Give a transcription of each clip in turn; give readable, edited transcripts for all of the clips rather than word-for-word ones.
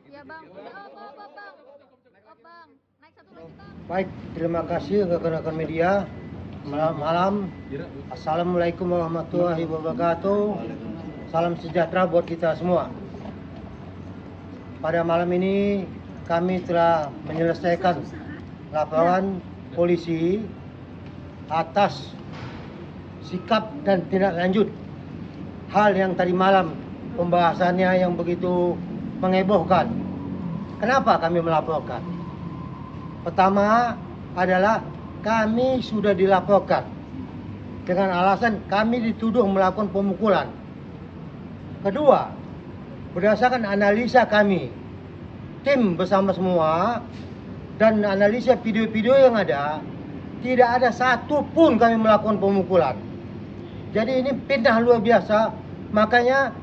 Ya bang, oh bang, naik satu lagi bang. Baik, terima kasih rekan-rekan media. Malam. Assalamualaikum warahmatullahi wabarakatuh. Salam sejahtera buat kita semua. Pada malam ini kami telah menyelesaikan laporan polisi atas sikap dan tindak lanjut hal yang tadi malam pembahasannya yang begitu mengebohkan. Kenapa kami melaporkan? Pertama adalah kami sudah dilaporkan dengan alasan kami dituduh melakukan pemukulan. Kedua, berdasarkan analisa kami, tim bersama semua dan analisa video-video yang ada, tidak ada satu pun kami melakukan pemukulan. Jadi ini fitnah luar biasa. Makanya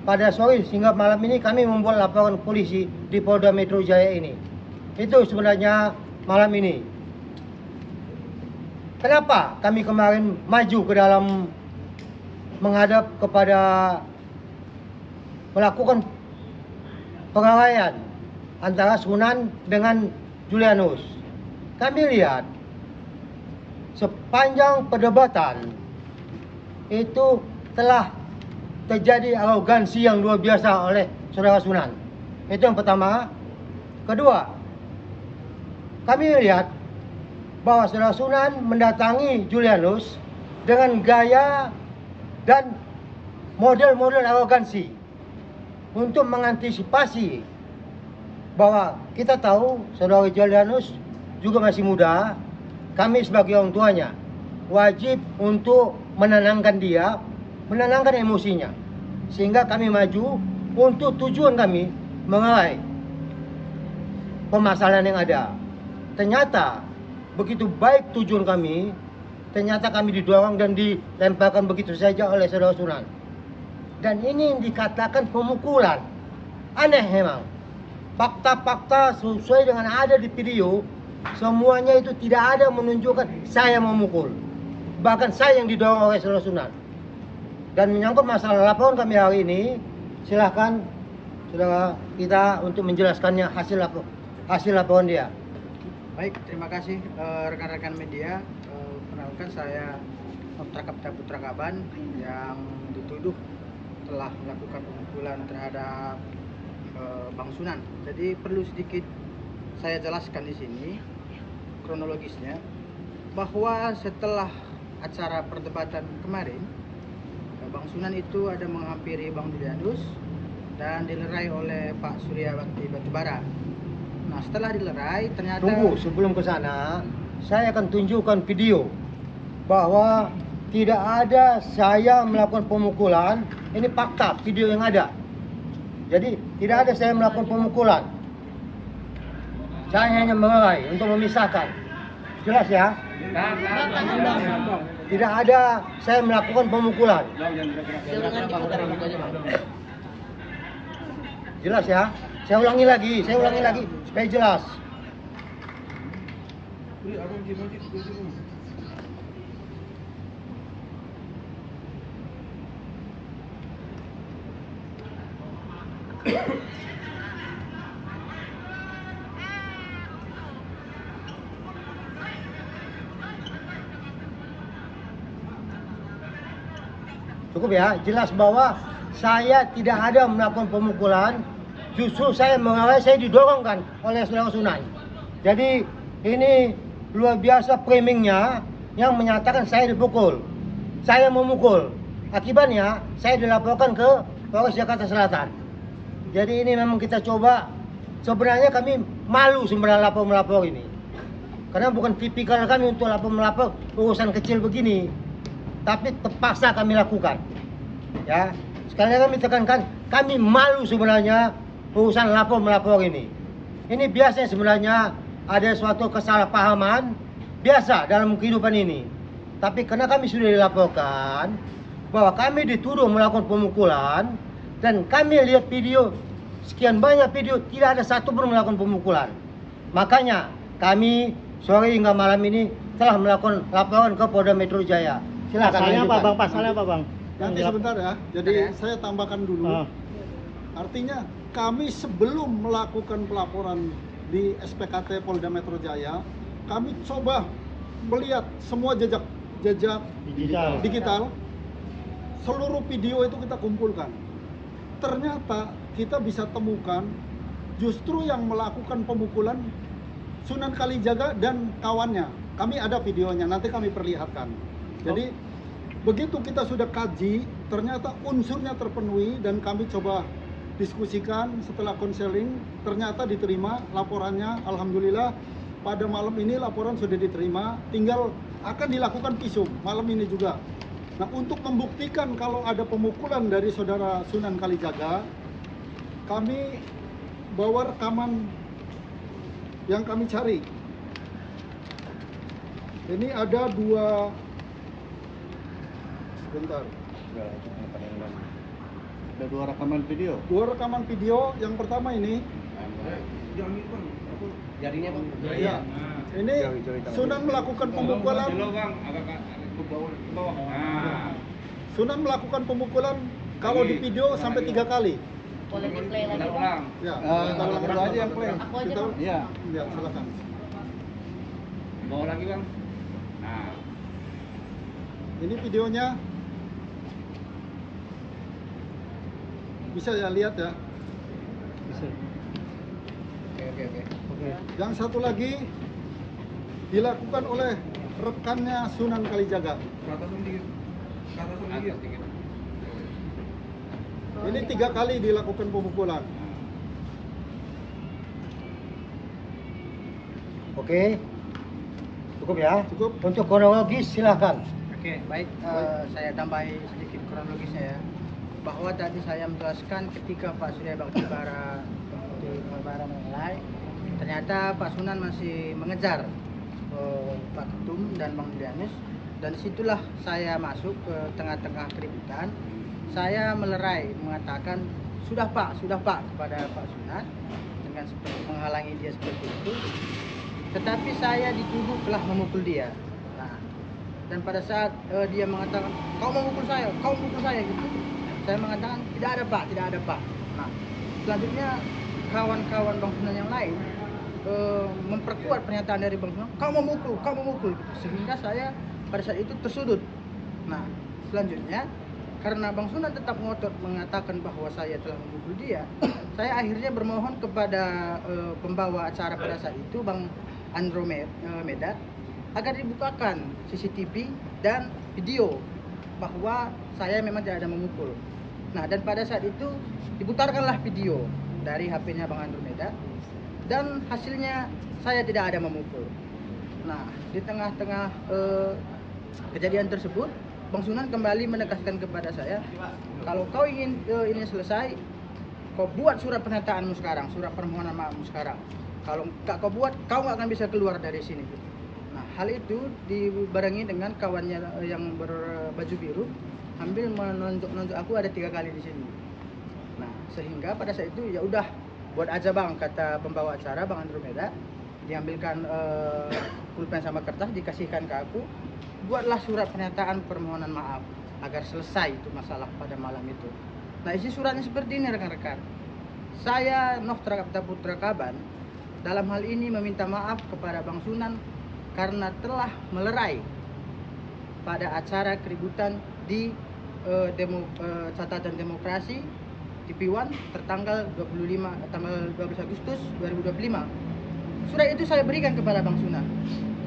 pada sore hingga malam ini kami membuat laporan polisi di Polda Metro Jaya ini. Itu sebenarnya malam ini. Kenapa kami kemarin maju ke dalam menghadap kepada melakukan pengawayan antara Sunan dengan Julianus? Kami lihat sepanjang perdebatan itu telah terjadi arogansi yang luar biasa oleh saudara Sunan. Itu yang pertama. Kedua, kami lihat bahwa saudara Sunan mendatangi Julianus dengan gaya dan model-model arogansi untuk mengantisipasi bahwa kita tahu saudara Julianus juga masih muda. Kami sebagai orang tuanya wajib untuk menenangkan dia, menenangkan emosinya, sehingga kami maju untuk tujuan kami mengawal permasalahan yang ada. Ternyata begitu baik tujuan kami, ternyata kami didorong dan dilemparkan begitu saja oleh saudara Sunan. Dan ini dikatakan pemukulan. Aneh memang. Fakta-fakta sesuai dengan ada di video, semuanya itu tidak ada menunjukkan saya memukul. Bahkan saya yang didorong oleh saudara Sunan. Dan menyangkut masalah laporan kami hari ini, silahkan saudara kita untuk menjelaskannya hasil laporan dia. Baik, terima kasih rekan-rekan media. Perkenalkan saya Kapta Putra Kaban yang dituduh telah melakukan pemukulan terhadap Bang Sunan. Jadi perlu sedikit saya jelaskan di sini kronologisnya, bahwa setelah acara perdebatan kemarin, Bang Sunan itu ada menghampiri Bang Julianus dan dilerai oleh Pak Surya Bakti Batubara. Nah, setelah dilerai ternyata... Tunggu, sebelum ke sana, saya akan tunjukkan video bahwa tidak ada saya melakukan pemukulan. Ini fakta video yang ada. Jadi tidak ada saya melakukan pemukulan. Saya hanya melerai untuk memisahkan. Jelas ya? Tidak ada saya melakukan pemukulan. Jelas ya? Saya ulangi lagi supaya jelas. Cukup ya, jelas bahwa saya tidak ada melakukan pemukulan. Justru saya mengawal, saya didorongkan oleh saudara Sunan. Jadi ini luar biasa framingnya yang menyatakan saya dipukul, saya memukul. Akibatnya saya dilaporkan ke Polres Jakarta Selatan. Jadi ini memang kita coba, sebenarnya kami malu sebenarnya melapor ini. Karena bukan tipikal kami untuk melapor urusan kecil begini. Tapi terpaksa kami lakukan. Ya, sekali kami tekankan, kami malu sebenarnya urusan melapor ini. Ini biasanya sebenarnya ada suatu kesalahpahaman biasa dalam kehidupan ini. Tapi karena kami sudah dilaporkan bahwa kami dituduh melakukan pemukulan dan kami lihat video, sekian banyak video, tidak ada satu pun melakukan pemukulan. Makanya kami sore hingga malam ini telah melakukan laporan ke Polda Metro Jaya. Silakan. Pasalnya apa bang? Pasalnya apa bang? Nanti sebentar ya. Jadi saya tambahkan dulu. Artinya kami sebelum melakukan pelaporan di SPKT Polda Metro Jaya, kami coba melihat semua jejak digital, seluruh video itu kita kumpulkan. Ternyata kita bisa temukan justru yang melakukan pemukulan Sunan Kalijaga dan kawannya. Kami ada videonya, nanti kami perlihatkan. Jadi begitu kita sudah kaji, ternyata unsurnya terpenuhi dan kami coba diskusikan setelah konseling, ternyata diterima laporannya. Alhamdulillah pada malam ini laporan sudah diterima, tinggal akan dilakukan visum malam ini juga. Nah, untuk membuktikan kalau ada pemukulan dari saudara Sunan Kalijaga, kami bawa rekaman yang kami cari. Ini ada dua, sebentar. Ada dua rekaman video. Dua rekaman video. Yang pertama ini. Jarinya bang. Ya. Ini Sunan melakukan pemukulan. Sunan melakukan pemukulan kalau di video sampai 3 kali. Boleh di play lagi bang? Ya. Kita ulang dulu aja yang play. Aku aja Kita, bang. Iya. ya silakan. Bawa lagi bang. Nah, Ini videonya. Bisa ya lihat ya. Bisa. Oke. Yang satu lagi dilakukan oleh rekannya Sunan Kalijaga. atas dikit. Ini 3 kali dilakukan pemukulan. Oke, cukup ya. Cukup. Untuk kronologis silahkan. Oke, baik. Saya tambahi sedikit kronologisnya ya. Bahwa tadi saya menjelaskan ketika Pak Surya Bakti Bara menilai, ternyata Pak Sunan masih mengejar Pak Ketum dan Bang Julianus, dan disitulah saya masuk ke tengah-tengah keributan. Saya melerai mengatakan sudah Pak kepada Pak Sunan dengan seperti menghalangi dia seperti itu. Tetapi saya dituduh telah memukul dia. Nah, dan pada saat dia mengatakan kau memukul saya gitu, saya mengatakan tidak ada Pak. Nah, selanjutnya kawan-kawan Bang Sunan yang lain memperkuat pernyataan dari Bang Sunan, kau memukul gitu. Sehingga saya pada saat itu tersudut. Nah, selanjutnya karena Bang Sunan tetap ngotot mengatakan bahwa saya telah memukul dia, saya akhirnya bermohon kepada pembawa acara pada saat itu, Bang Andromeda, agar dibukakan CCTV dan video bahwa saya memang tidak ada memukul. Nah, dan pada saat itu diputarkanlah video dari HP-nya Bang Andromeda dan hasilnya saya tidak ada memukul. Nah, di tengah-tengah kejadian tersebut, Bang Sunan kembali menegaskan kepada saya, kalau kau ingin ini selesai, kau buat surat pernyataanmu sekarang, surat permohonan maafmu sekarang. Kalau nggak kau buat, kau nggak akan bisa keluar dari sini. Nah, hal itu dibarengi dengan kawannya yang berbaju biru, sambil menunjuk aku ada 3 kali di sini. Nah, sehingga pada saat itu ya udah buat aja bang, kata pembawa acara Bang Andromeda, diambilkan pulpen sama kertas dikasihkan ke aku, buatlah surat pernyataan permohonan maaf agar selesai itu masalah pada malam itu. Nah, isi suratnya seperti ini rekan-rekan. Saya Noh Trakapta Putra Kaban dalam hal ini meminta maaf kepada Bang Sunan karena telah melerai pada acara keributan di catatan demokrasi TV1 tertanggal 12 Agustus 2025. Surat itu saya berikan kepada Bang Sunan,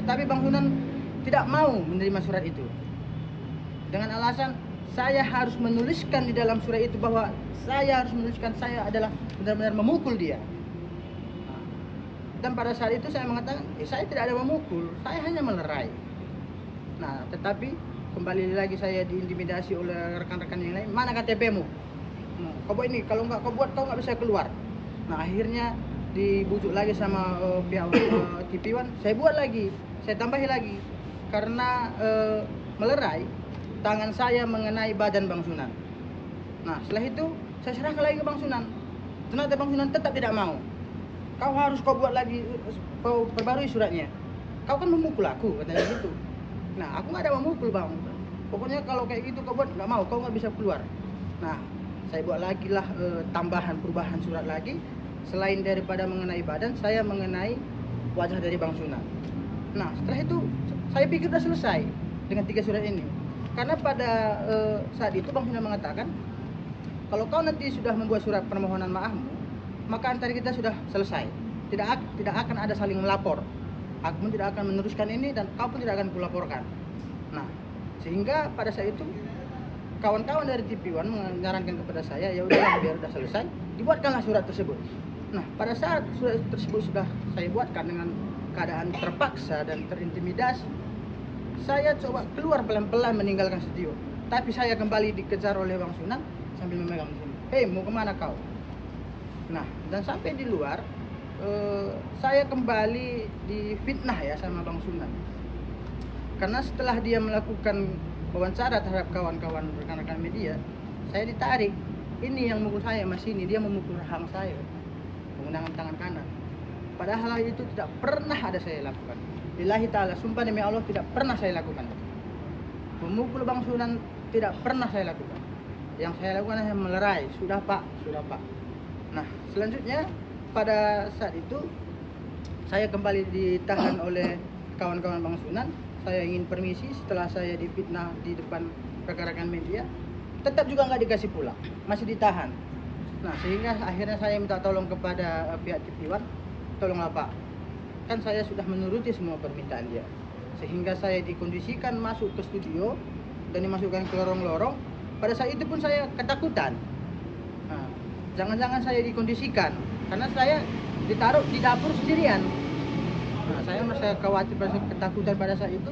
tetapi Bang Sunan tidak mau menerima surat itu dengan alasan saya harus menuliskan di dalam surat itu bahwa saya harus menuliskan saya adalah benar-benar memukul dia. Dan pada saat itu saya mengatakan, saya tidak ada memukul, saya hanya melerai. Nah, tetapi kembali lagi saya diintimidasi oleh rekan-rekan yang lain, mana KTP-mu? Kau buat ini, kalau nggak kau buat kau nggak bisa keluar. Nah, akhirnya dibujuk lagi sama pihak TV1, saya buat lagi, saya tambahi lagi. Karena melerai, tangan saya mengenai badan Bang Sunan. Nah, setelah itu saya serahkan lagi ke Bang Sunan. Ternyata Bang Sunan tetap tidak mau. Kau harus kau buat lagi, kau perbarui suratnya. Kau kan memukul aku, katanya gitu. Nah, aku nggak ada memukul bang. Pokoknya kalau kayak gitu kau buat nggak mau, kau nggak bisa keluar. Nah, saya buat lagi lah tambahan perubahan surat lagi. Selain daripada mengenai badan, saya mengenai wajah dari Bang Sunan. Nah, setelah itu saya pikir sudah selesai dengan 3 surat ini. Karena pada saat itu Bang Sunan mengatakan, kalau kau nanti sudah membuat surat permohonan maafmu, maka antara kita sudah selesai. Tidak akan ada saling melapor. Aku pun tidak akan meneruskan ini dan kau pun tidak akan kulaporkan. Nah, sehingga pada saat itu kawan-kawan dari TV1 menyarankan kepada saya, ya udah biar udah selesai, dibuatkanlah surat tersebut. Nah, pada saat surat tersebut sudah saya buatkan dengan keadaan terpaksa dan terintimidasi, saya coba keluar pelan-pelan meninggalkan studio. Tapi saya kembali dikejar oleh Bang Sunan sambil memegang sini. Hei, mau kemana kau? Nah, dan sampai di luar, saya kembali difitnah ya sama Bang Sunan. Karena setelah dia melakukan wawancara terhadap kawan-kawan rekan-rekan media, saya ditarik. Ini yang mukul saya, Mas ini dia memukul rahang saya menggunakan tangan kanan. Padahal hal itu tidak pernah ada saya lakukan. Lillahi ta'ala, sumpah demi Allah tidak pernah saya lakukan. Memukul Bang Sunan tidak pernah saya lakukan. Yang saya lakukan hanya melerai, sudah Pak, sudah Pak. Nah, selanjutnya pada saat itu saya kembali ditahan oleh kawan-kawan Bang Sunan. Saya ingin permisi setelah saya difitnah di depan rekan-rekan media, tetap juga nggak dikasih pulang, masih ditahan. Nah, sehingga akhirnya saya minta tolong kepada pihak TV1, tolonglah Pak, kan saya sudah menuruti semua permintaan dia, sehingga saya dikondisikan masuk ke studio dan dimasukkan ke lorong-lorong. Pada saat itu pun saya ketakutan. Nah, jangan-jangan saya dikondisikan karena saya ditaruh di dapur sendirian. Nah, saya merasa khawatir, merasa ketakutan pada saat itu.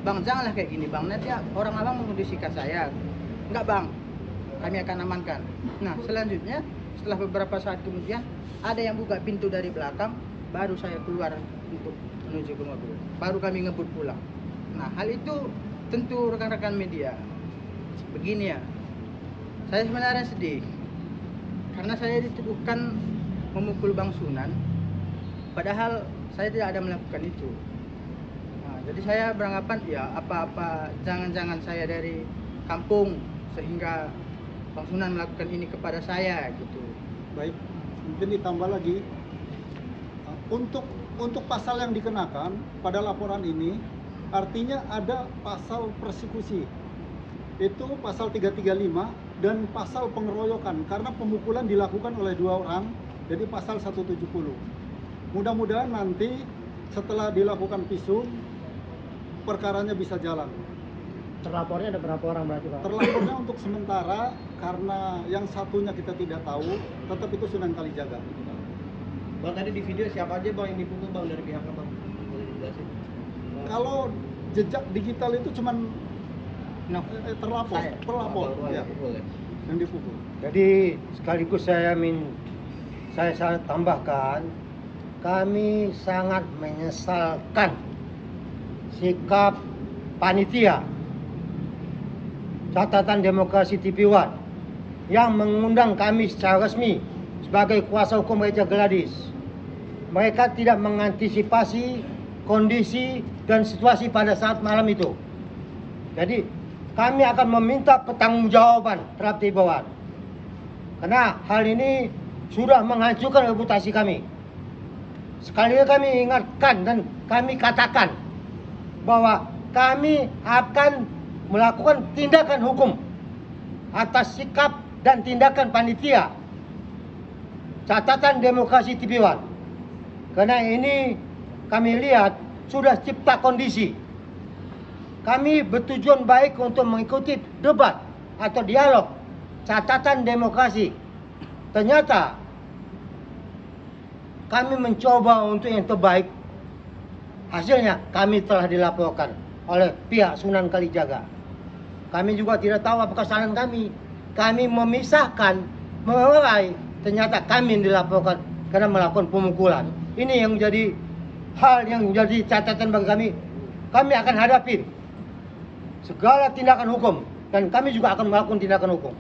Bang, janganlah kayak gini Bang, nanti orang abang mengkondisikan saya. Enggak Bang, kami akan amankan. Nah, selanjutnya setelah beberapa saat kemudian ada yang buka pintu dari belakang, baru saya keluar untuk menuju ke mobil. Baru kami ngebut pulang. Nah, hal itu tentu rekan-rekan media, begini ya, saya sebenarnya sedih karena saya dituduhkan memukul Bang Sunan, padahal saya tidak ada melakukan itu. Nah, jadi saya beranggapan ya apa-apa, jangan-jangan saya dari kampung sehingga Bang Sunan melakukan ini kepada saya gitu. Baik, mungkin ditambah lagi untuk pasal yang dikenakan pada laporan ini, artinya ada pasal persekusi. Itu pasal 335 dan pasal pengeroyokan karena pemukulan dilakukan oleh 2 orang, jadi pasal 170. Mudah-mudahan nanti setelah dilakukan visum perkaranya bisa jalan. Terlapornya ada berapa orang berarti Pak? Terlapornya untuk sementara karena yang satunya kita tidak tahu, tetap itu Sunan Kalijaga. Bang, tadi di video siapa aja Bang yang dipukul Bang dari pihak Bang? Boleh dijelasin? Kalau jejak digital itu cuman pelapor ya, Boleh. yang dipukul. Jadi sekaligus saya tambahkan, kami sangat menyesalkan sikap panitia Catatan Demokrasi TV1 yang mengundang kami secara resmi sebagai kuasa hukum Gereja Gladys. Mereka tidak mengantisipasi kondisi dan situasi pada saat malam itu. Jadi kami akan meminta pertanggungjawaban terhadap TV1 karena hal ini sudah menghancurkan reputasi kami. Sekali lagi kami ingatkan dan kami katakan bahwa kami akan melakukan tindakan hukum atas sikap dan tindakan panitia Catatan Demokrasi TV1. Karena ini kami lihat sudah cipta kondisi. Kami bertujuan baik untuk mengikuti debat atau dialog Catatan Demokrasi. Ternyata kami mencoba untuk yang terbaik. Hasilnya kami telah dilaporkan oleh pihak Sunan Kalijaga. Kami juga tidak tahu apa kesalahan kami. Kami memisahkan, melerai. Ternyata kami yang dilaporkan karena melakukan pemukulan. Ini yang menjadi hal yang menjadi catatan bagi kami. Kami akan hadapi segala tindakan hukum dan kami juga akan melakukan tindakan hukum.